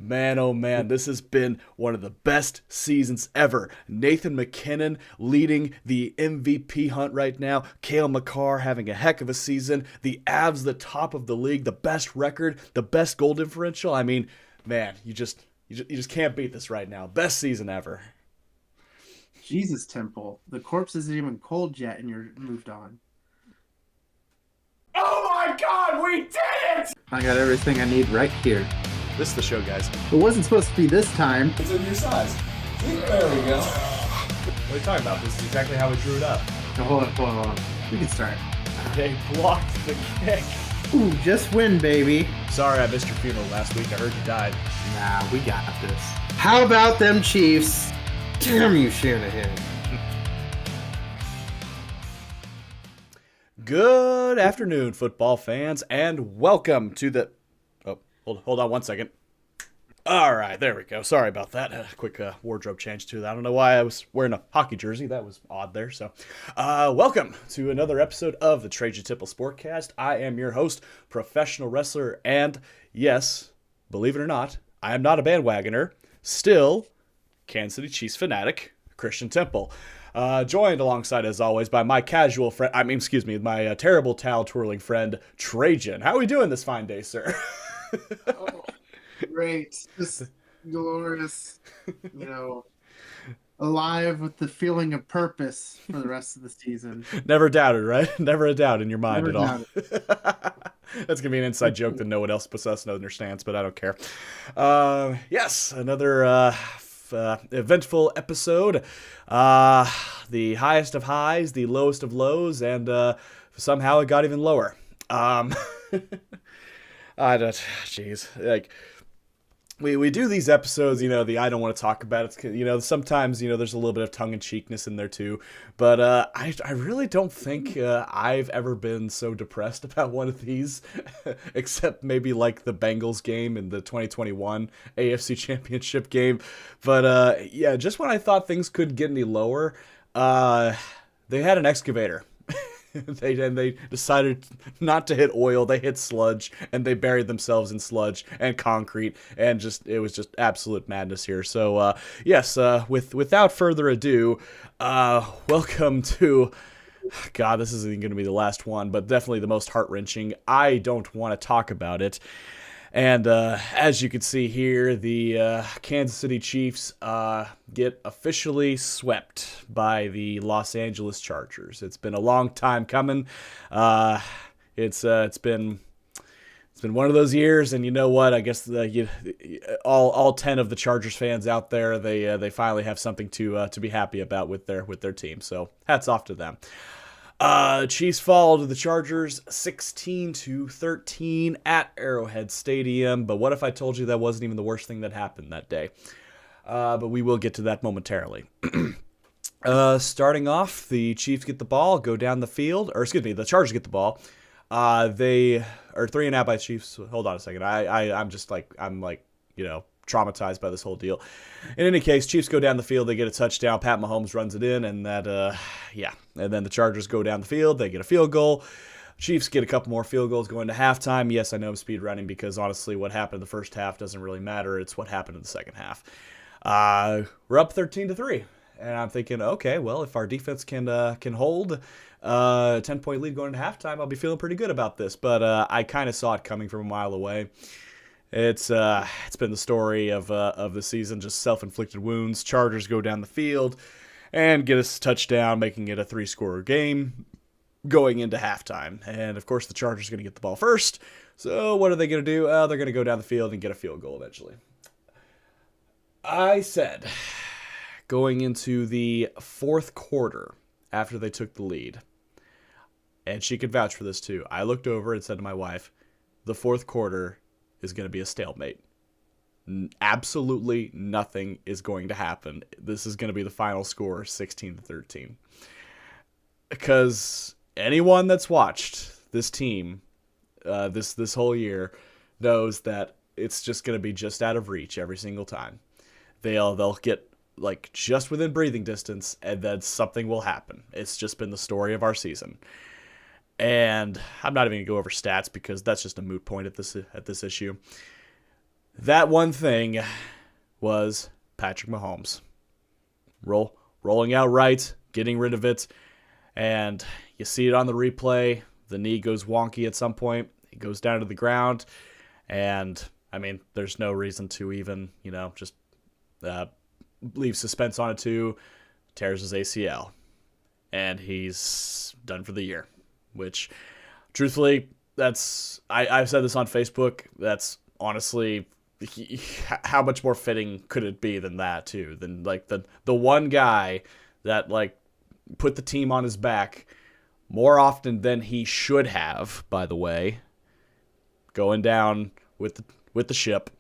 Man, oh man, this has been one of the best seasons ever. Nathan McKinnon leading the MVP hunt right now. Cale Makar having a heck of a season. The Avs, the top of the league, the best record, the best goal differential. I mean, man, you just can't beat this right now. Best season ever. Jesus, Temple. The corpse isn't even cold yet, and you're moved on. Oh my God, we did it! I got everything I need right here. This is the show, guys. It wasn't supposed to be this time. It's in your size. There we go. What are you talking about? This is exactly how we drew it up. No, hold on. We can start. They blocked the kick. Ooh, just win, baby. Sorry I missed your funeral last week. I heard you died. Nah, we got this. How about them Chiefs? Damn you, Shanahan. Good afternoon, football fans, and welcome to the... Oh, hold on one second. All right, there we go. Sorry about that. Quick wardrobe change, too. I don't know why I was wearing a hockey jersey. That was odd there. So, welcome to another episode of the Trajan Sportcast. I am your host, professional wrestler, and yes, believe it or not, I am not a bandwagoner. Still, Kansas City Chiefs fanatic, Christian Temple. Joined alongside, as always, by my casual friend, my terrible towel twirling friend, Trajan. How are we doing this fine day, sir? Oh, great. Just glorious, alive with the feeling of purpose for the rest of the season. Never doubted, right? Never a doubt in your mind Never at all. That's going to be an inside joke that no one else but us understands, but I don't care. Yes, another eventful episode. The highest of highs, the lowest of lows, and somehow it got even lower. I don't, jeez, like, we do these episodes, the I don't want to talk about it, sometimes, there's a little bit of tongue-in-cheekness in there too, but I really don't think I've ever been so depressed about one of these, except maybe like the Bengals game in the 2021 AFC Championship game, but yeah, just when I thought things couldn't get any lower, they had an excavator. They decided not to hit oil. They hit sludge, and they buried themselves in sludge and concrete, and it was just absolute madness here. So, yes, without further ado, welcome to... God, this isn't going to be the last one, but definitely the most heart-wrenching. I don't want to talk about it. And as you can see here, the Kansas City Chiefs get officially swept by the Los Angeles Chargers. It's been a long time coming. It's been one of those years, and you know what? I guess all 10 of the Chargers fans out there, they finally have something to be happy about with their team. So hats off to them. Chiefs fall to the Chargers 16-13 at Arrowhead Stadium. But what if I told you that wasn't even the worst thing that happened that day? But we will get to that momentarily. Starting off, the Chiefs get the ball, go down the field, the Chargers get the ball. They are 3-and-out by the Chiefs. Hold on a second. I'm traumatized by this whole deal. In any case, Chiefs go down the field, they get a touchdown, Pat Mahomes runs it in, and and then the Chargers go down the field, they get a field goal. Chiefs get a couple more field goals going to halftime. Yes, I know I'm speed running because honestly what happened in the first half doesn't really matter. It's what happened in the second half. We're up 13-3. And I'm thinking, okay, well, if our defense can hold a 10-point lead going to halftime, I'll be feeling pretty good about this. But I kind of saw it coming from a mile away. It's been the story of the season, just self-inflicted wounds. Chargers go down the field and get a touchdown, making it a 3-score game going into halftime. And of course, the Chargers are going to get the ball first. So what are they going to do? They're going to go down the field and get a field goal eventually. I said, going into the fourth quarter after they took the lead, and she could vouch for this too, I looked over and said to my wife, the fourth quarter is going to be a stalemate. Absolutely nothing is going to happen. This is going to be the final score, 16-13. Because anyone that's watched this team this whole year knows that it's just going to be just out of reach every single time. They'll get like just within breathing distance, and then something will happen. It's just been the story of our season. And I'm not even going to go over stats because that's just a moot point at this issue. That one thing was Patrick Mahomes. Rolling out right, getting rid of it, and you see it on the replay. The knee goes wonky at some point. He goes down to the ground, and I mean, there's no reason to even, just leave suspense on it too. Tears his ACL, and he's done for the year. Which, truthfully, I've said this on Facebook. That's honestly, how much more fitting could it be than that too? Than like the one guy that like put the team on his back more often than he should have. By the way, going down with the ship,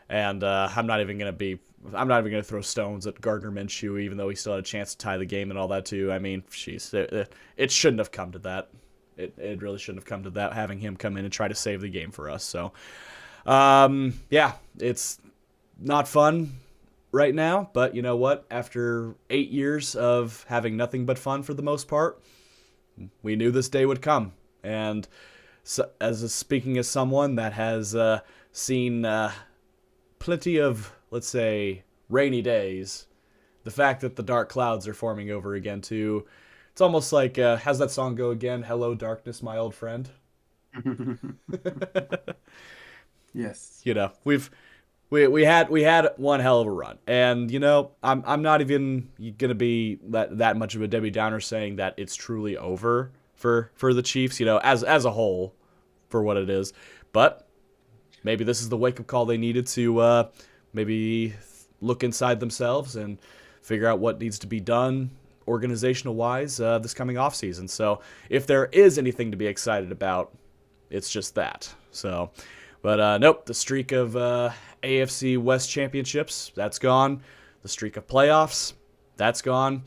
and I'm not even gonna throw stones at Gardner Minshew, even though he still had a chance to tie the game and all that too. I mean, it shouldn't have come to that. It really shouldn't have come to that, having him come in and try to save the game for us. So, yeah, it's not fun right now, but you know what? After 8 years of having nothing but fun for the most part, we knew this day would come. And so, speaking as someone that has seen plenty of, let's say, rainy days, the fact that the dark clouds are forming over again too, it's almost like, how's that song go again? Hello, darkness, my old friend. Yes. We had one hell of a run, and I'm not even gonna be that much of a Debbie Downer saying that it's truly over for the Chiefs, as a whole, for what it is. But maybe this is the wake up call they needed to maybe look inside themselves and figure out what needs to be done organizational wise this coming off season. So if there is anything to be excited about, it's just that. So, but nope, the streak of AFC West championships, that's gone. The streak of playoffs, that's gone.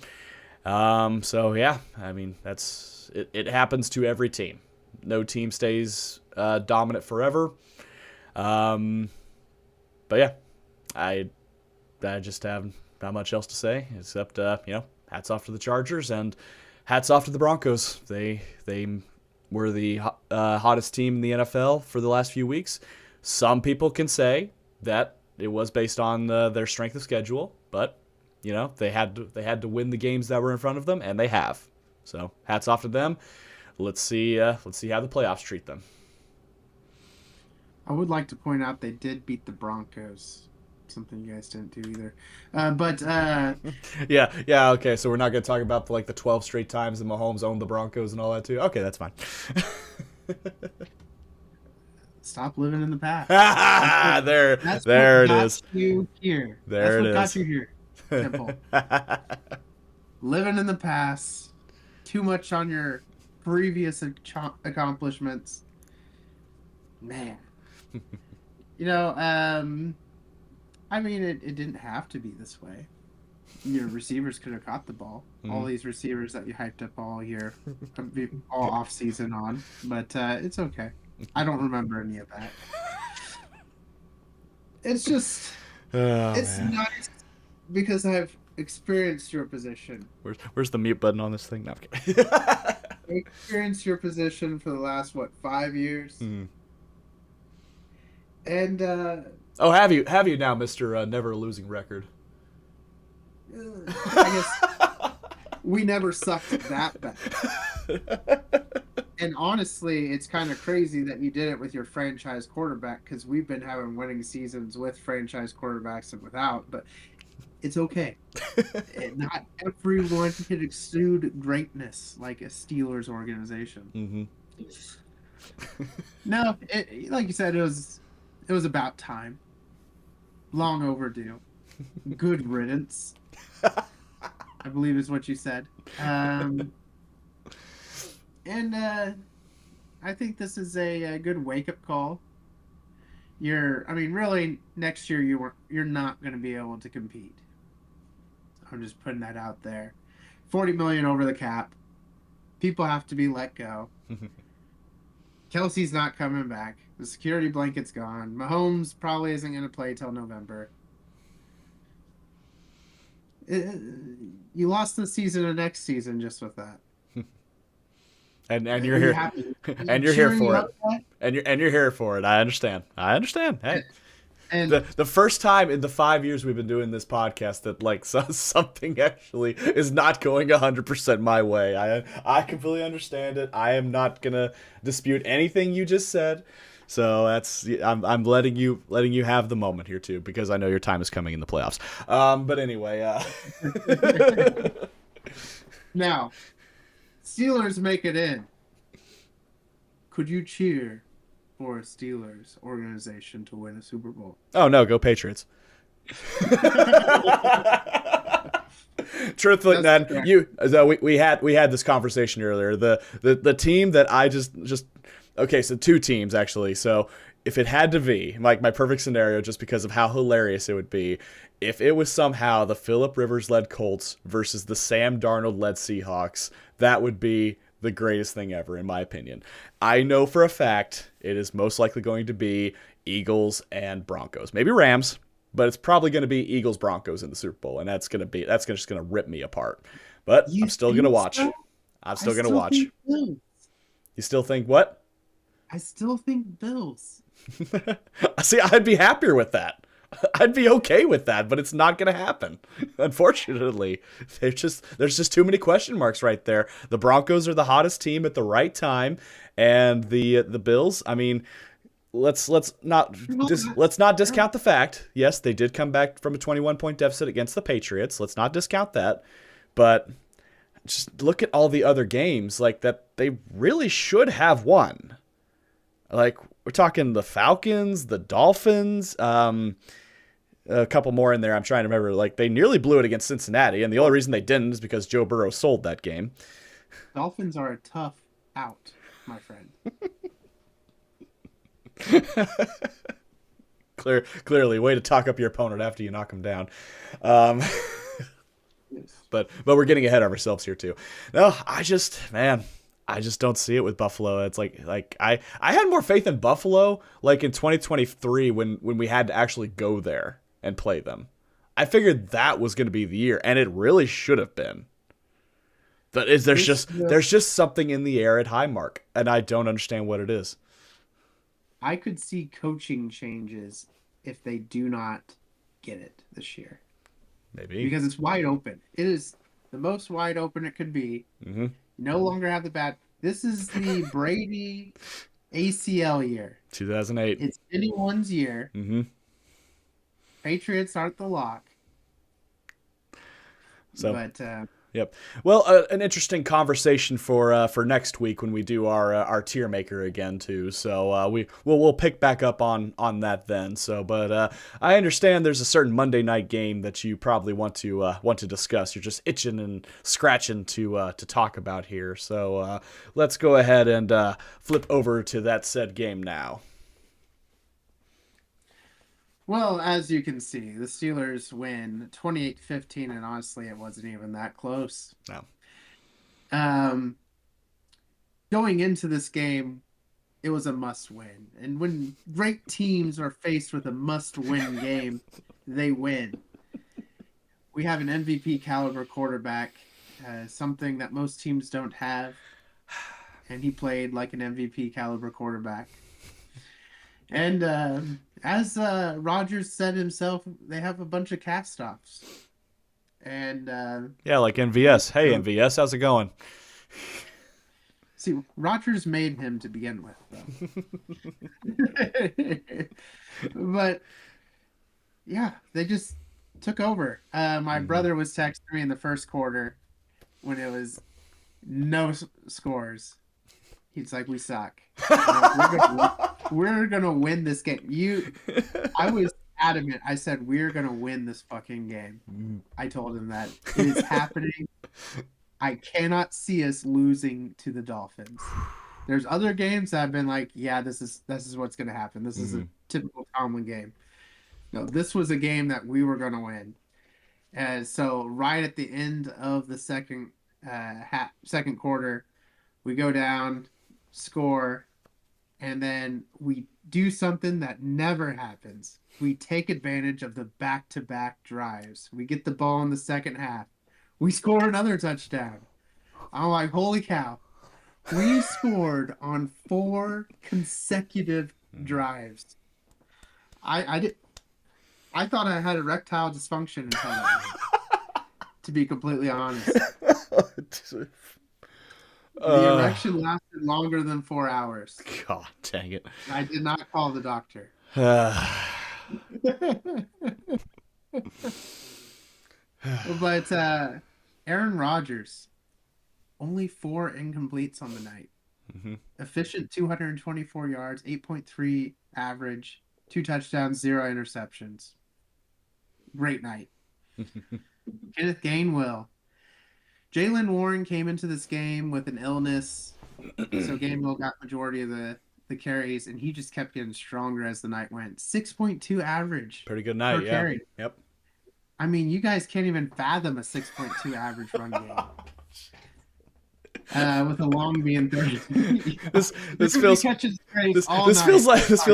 So yeah, I mean, it happens to every team. No team stays dominant forever. But yeah, I just have not much else to say except hats off to the Chargers and hats off to the Broncos. They were the hottest team in the NFL for the last few weeks. Some people can say that it was based on their strength of schedule, but they had to win the games that were in front of them, and they have. So hats off to them. Let's see how the playoffs treat them. I would like to point out they did beat the Broncos. Something you guys didn't do either. Yeah, okay, so we're not going to talk about the 12 straight times that Mahomes owned the Broncos and all that too. Okay, that's fine. Stop living in the past. There it is. There that's what got you here. Simple. Living in the past. Too much on your previous accomplishments. Man. I mean, it didn't have to be this way. Your receivers could have caught the ball. Mm-hmm. All these receivers that you hyped up all year, all off season on, but it's okay. I don't remember any of that. It's just, it's nice because I've experienced your position. Where's the mute button on this thing? No, I'm kidding. I've experienced your position for the last 5 years, and have you now, Mr. Never Losing Record? I guess we never sucked that bad. And honestly, it's kind of crazy that you did it with your franchise quarterback, because we've been having winning seasons with franchise quarterbacks and without, but it's okay. Not everyone can exude greatness like a Steelers organization. Mm-hmm. No, like you said, it was about time. Long overdue. Good riddance, I believe is what you said. And I think this is a good wake-up call. Really, next year you're not going to be able to compete. I'm just putting that out there. $40 million over the cap. People have to be let go. Kelsey's not coming back. The security blanket's gone. Mahomes probably isn't going to play till November. You lost the season of next season just with that. And you're here, and you're here for it, and you're here for it. I understand. Hey, And the first time in the 5 years we've been doing this podcast that like something actually is not going 100% my way. I completely understand it. I am not gonna dispute anything you just said. So I'm letting you have the moment here too, because I know your time is coming in the playoffs. But anyway, now, Steelers make it in. Could you cheer for a Steelers organization to win a Super Bowl? oh no, go Patriots. Truthfully, man, we had this conversation earlier. The team that I just okay, so two teams actually. So if it had to be like my perfect scenario, just because of how hilarious it would be, if it was somehow the Phillip Rivers led Colts versus the Sam Darnold led Seahawks, that would be the greatest thing ever, in my opinion. I know for a fact it is most likely going to be Eagles and Broncos, maybe Rams, but it's probably going to be Eagles Broncos in the Super Bowl, and that's just going to rip me apart. But I'm still going to watch. So? I'm still going to watch. You still think what? I still think Bills. See, I'd be happier with that. I'd be okay with that, but it's not going to happen. Unfortunately, there's just too many question marks right there. The Broncos are the hottest team at the right time, and the Bills. I mean, let's not discount the fact. Yes, they did come back from a 21-point deficit against the Patriots. Let's not discount that, but just look at all the other games like that they really should have won. Like we're talking the Falcons, the Dolphins, a couple more in there. I'm trying to remember. Like they nearly blew it against Cincinnati, and the only reason they didn't is because Joe Burrow sold that game. Dolphins are a tough out, my friend. Clearly, way to talk up your opponent after you knock him down. But we're getting ahead of ourselves here too. No, I just don't see it with Buffalo. It's like I had more faith in Buffalo like in 2023 when we had to actually go there and play them. I figured that was going to be the year, and it really should have been. But there's just something in the air at Highmark, and I don't understand what it is. I could see coaching changes if they do not get it this year. Maybe. Because it's wide open. It is the most wide open it could be. Mm-hmm. No longer have the bad. This is the Brady ACL year. 2008. It's anyone's year. Mm-hmm. Patriots aren't the lock. So, but yep. Well, an interesting conversation for next week when we do our tier maker again too. So we'll pick back up on that then. So, but I understand there's a certain Monday night game that you probably want to discuss. You're just itching and scratching to talk about here. So let's go ahead and flip over to that said game now. Well, as you can see, the Steelers win 28-15, and honestly, it wasn't even that close. No. Going into this game, it was a must-win. And when great teams are faced with a must-win game, they win. We have an MVP caliber quarterback, something that most teams don't have, and he played like an MVP caliber quarterback. And as Rodgers said himself, they have a bunch of cast-offs. And yeah, like MVS. Hey, MVS, how's it going? See, Rodgers made him to begin with, though. But yeah, they just took over. My brother was texting me in the first quarter when it was no scores. He's like, "We suck. We're gonna win this game." I was adamant. I said, "We're gonna win this fucking game." I told him that it is happening. I cannot see us losing to the Dolphins. There's other games that I've been like, "Yeah, this is what's gonna happen. This is a typical Tomlin game." No, this was a game that we were gonna win. And so, right at the end of the second quarter, we go down, score, and then we do something that never happens. We take advantage of the back-to-back drives. We get the ball in the second half. We score another touchdown. I'm like, holy cow. We scored on 4 consecutive drives. I thought I had erectile dysfunction until that night, to be completely honest. The erection lasted longer than 4 hours. God dang it. I did not call the doctor. But Aaron Rodgers, only 4 incompletes on the night. Mm-hmm. Efficient 224 yards, 8.3 average, 2 touchdowns, 0 interceptions. Great night. Kenneth Gainwell. Jaylen Warren came into this game with an illness, so Gainwell got majority of the carries, and he just kept getting stronger as the night went. 6.2 average. Pretty good night, yeah. Carry. Yep. I mean, you guys can't even fathom a 6.2 average run game. With the long being 30. This feels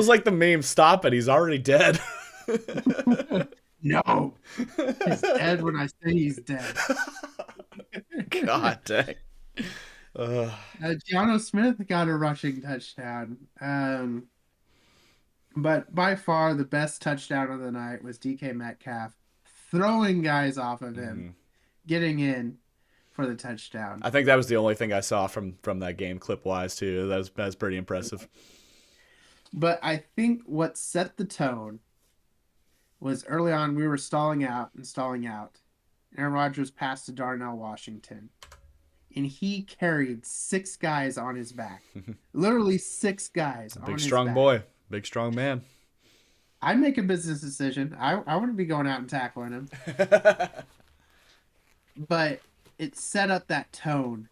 like the meme. Stop it! He's already dead. No, he's dead when I say he's dead. God dang. Gianno Smith got a rushing touchdown. But by far the best touchdown of the night was DK Metcalf throwing guys off of him, getting in for the touchdown. I think that was the only thing I saw from that game clip-wise, too. That was pretty impressive. But I think what set the tone was early on we were stalling out. Aaron Rodgers passed to Darnell Washington, and he carried 6 guys on his back. Literally 6 guys on his back. Big, strong boy. Big, strong man. I'd make a business decision. I wouldn't be going out and tackling him. But it set up that tone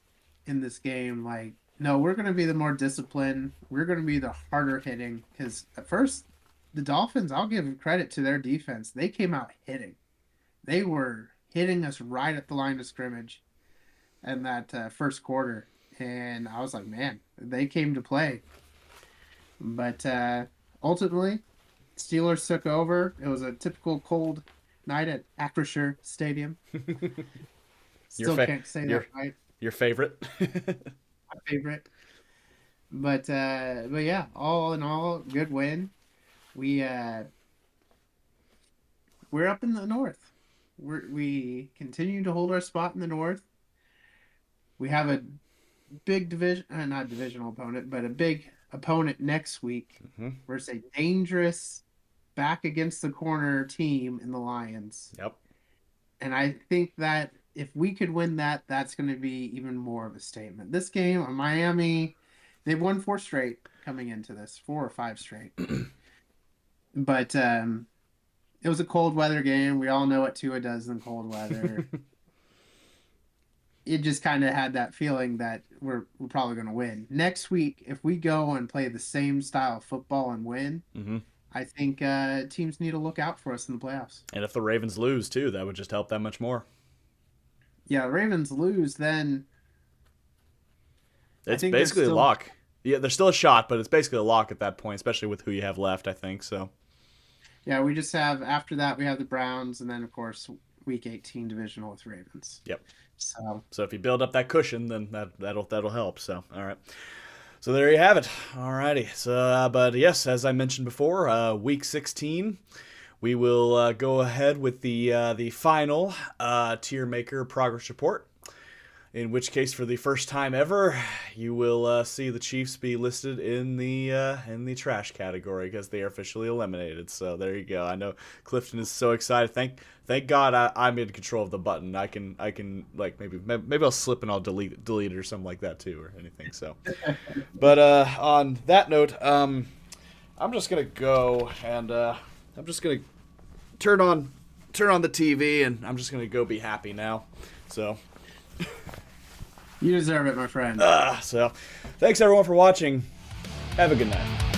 in this game. Like, no, we're going to be the more disciplined. We're going to be the harder hitting. Because at first, the Dolphins, I'll give credit to their defense. They came out hitting. They were hitting us right at the line of scrimmage in that first quarter. And I was like, man, they came to play. But ultimately, Steelers took over. It was a typical cold night at Acrisure Stadium. Still can't say that right. Your favorite? My favorite. But yeah, all in all, good win. We're up in the north. We continue to hold our spot in the north. We have a big not divisional opponent, but a big opponent next week. Versus a dangerous back against the corner team in the Lions. Yep. And I think that if we could win that, that's going to be even more of a statement. This game, Miami, they've won 4 straight coming into this, 4 or 5 straight. But it was a cold weather game. We all know what Tua does in cold weather. It just kind of had that feeling that we're probably going to win. Next week, if we go and play the same style of football and win, I think teams need to look out for us in the playoffs. And if the Ravens lose, too, that would just help that much more. Yeah, Ravens lose, then it's basically a lock. Yeah, there's still a shot, but it's basically a lock at that point, especially with who you have left, I think. So. Yeah, we just have, after that, we have the Browns, and then, of course, Week 18 divisional with Ravens. Yep. So if you build up that cushion, then that'll help. So, all right. So there you have it. All righty. So, but yes, as I mentioned before, Week 16, we will go ahead with the final tier maker progress report. In which case, for the first time ever, you will see the Chiefs be listed in the trash category because they are officially eliminated. So there you go. I know Clifton is so excited. Thank God I'm in control of the button. I can like maybe I'll slip and I'll delete it or something like that too or anything. So, but on that note, I'm just gonna go and I'm just gonna turn on the TV and I'm just gonna go be happy now. So. You deserve it, my friend. So, thanks everyone for watching. Have a good night.